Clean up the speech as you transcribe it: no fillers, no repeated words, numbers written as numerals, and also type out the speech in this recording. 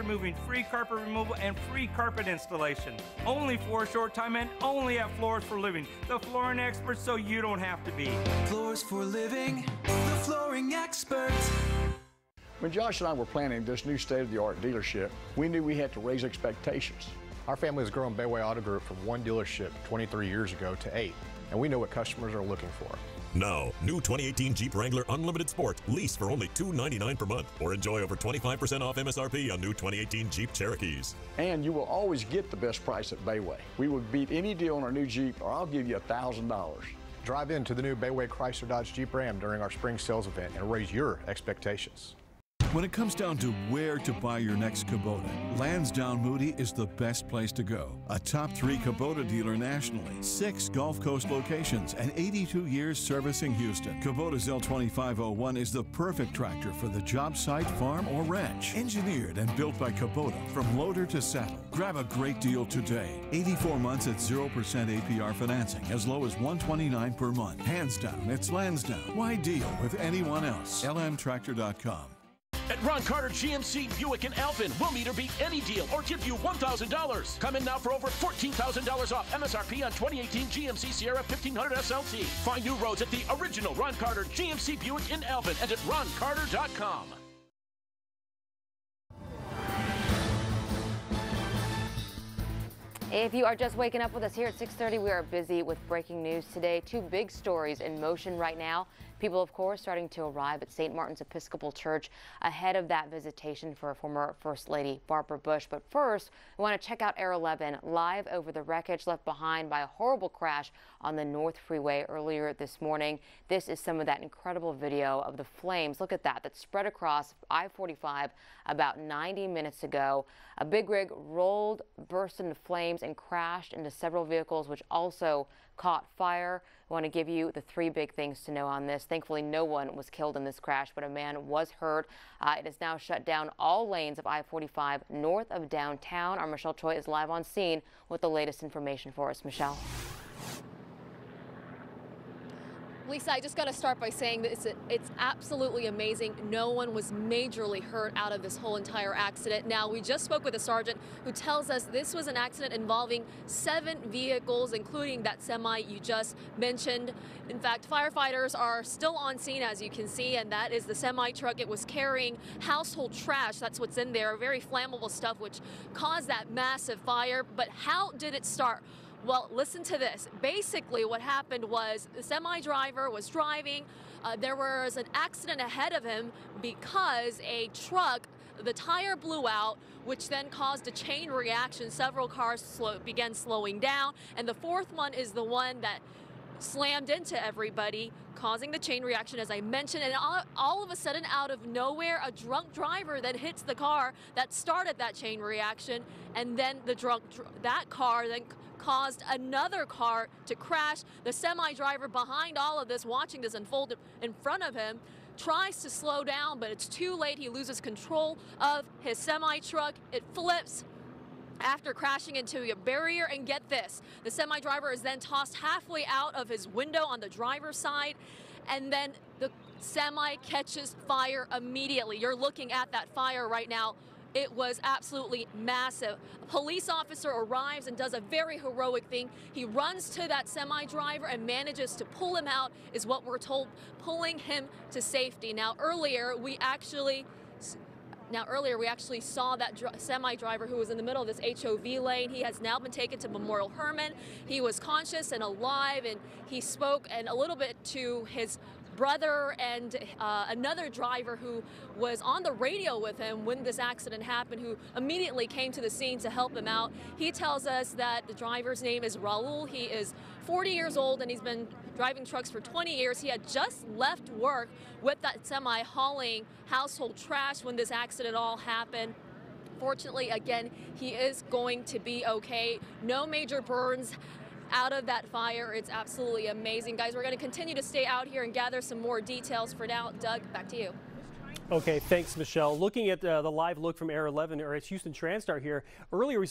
Removing free carpet removal and free carpet installation. Only for a short time and only at Floors for Living, the flooring experts, so you don't have to be. Floors for Living, the flooring experts. When Josh and I were planning this new state-of-the-art dealership, we knew we had to raise expectations. Our family has grown Bayway Auto Group from one dealership 23 years ago to 8, and we know what customers are looking for. Now, new 2018 Jeep Wrangler Unlimited Sport. Lease for only $299 per month, or enjoy over 25% off MSRP on new 2018 Jeep Cherokees. And you will always get the best price at Bayway. We will beat any deal on our new Jeep, or I'll give you $1,000. Drive into the new Bayway Chrysler Dodge Jeep Ram during our spring sales event and raise your expectations. When it comes down to where to buy your next Kubota, Lansdowne Moody is the best place to go. A top 3 Kubota dealer nationally, 6 Gulf Coast locations, and 82 years servicing Houston. Kubota's L2501 is the perfect tractor for the job site, farm, or ranch. Engineered and built by Kubota from loader to saddle. Grab a great deal today. 84 months at 0% APR financing, as low as $129 per month. Hands down, it's Lansdowne. Why deal with anyone else? LMTractor.com. At Ron Carter GMC Buick in Alvin, we'll meet or beat any deal or give you $1,000. Come in now for over $14,000 off MSRP on 2018 GMC Sierra 1500 SLT. Find new roads at the original Ron Carter GMC Buick in Alvin and at roncarter.com. If you are just waking up with us here at 6:30, we are busy with breaking news today. 2 big stories in motion right now. People, of course, starting to arrive at St. Martin's Episcopal Church ahead of that visitation for former First Lady Barbara Bush. But first, we want to check out Air 11 live over the wreckage left behind by a horrible crash on the North Freeway earlier this morning. This is some of that incredible video of the flames. Look at that spread across I-45 about 90 minutes ago. A big rig rolled, burst into flames, and crashed into several vehicles, which also caught fire. I want to give you the 3 big things to know on this. Thankfully, no one was killed in this crash, but a man was hurt. It has now shut down all lanes of I-45 north of downtown. Our Michelle Choi is live on scene with the latest information for us. Michelle. Lisa, I just got to start by saying that it's absolutely amazing. No one was majorly hurt out of this whole entire accident. Now, we just spoke with a sergeant who tells us this was an accident involving 7 vehicles, including that semi you just mentioned. In fact, firefighters are still on scene, as you can see, and that is the semi truck. It was carrying household trash. That's what's in there, very flammable stuff, which caused that massive fire. But how did it start? Well, listen to this. Basically, what happened was the semi driver was driving. There was an accident ahead of him because a truck, the tire blew out, which then caused a chain reaction. Several cars began slowing down, and the 4th one is the one that slammed into everybody, causing the chain reaction, as I mentioned. And all of a sudden, out of nowhere, a drunk driver then hits the car that started that chain reaction, and then that car then caused another car to crash. The semi driver behind all of this, watching this unfold in front of him, tries to slow down, but it's too late. He loses control of his semi truck. It flips after crashing into a barrier, and get this, the semi driver is then tossed halfway out of his window on the driver's side, and then the semi catches fire immediately. You're looking at that fire right now. It was absolutely massive. A police officer arrives and does a very heroic thing. He runs to that semi driver and manages to pull him out, is what we're told, pulling him to safety. Now earlier we actually saw that semi driver who was in the middle of this HOV lane. He has now been taken to Memorial Hermann. He was conscious and alive, and he spoke and a little bit to his brother and another driver who was on the radio with him when this accident happened, who immediately came to the scene to help him out. He tells us that the driver's name is Raul. He is 40 years old, and he's been driving trucks for 20 years. He had just left work with that semi hauling household trash when this accident all happened. Fortunately, again, he is going to be okay. No major burns out of that fire. It's absolutely amazing. Guys, we're going to continue to stay out here and gather some more details. For now, Doug, back to you. Okay, thanks, Michelle. Looking at the live look from Air 11, or it's Houston TransStar here. Earlier we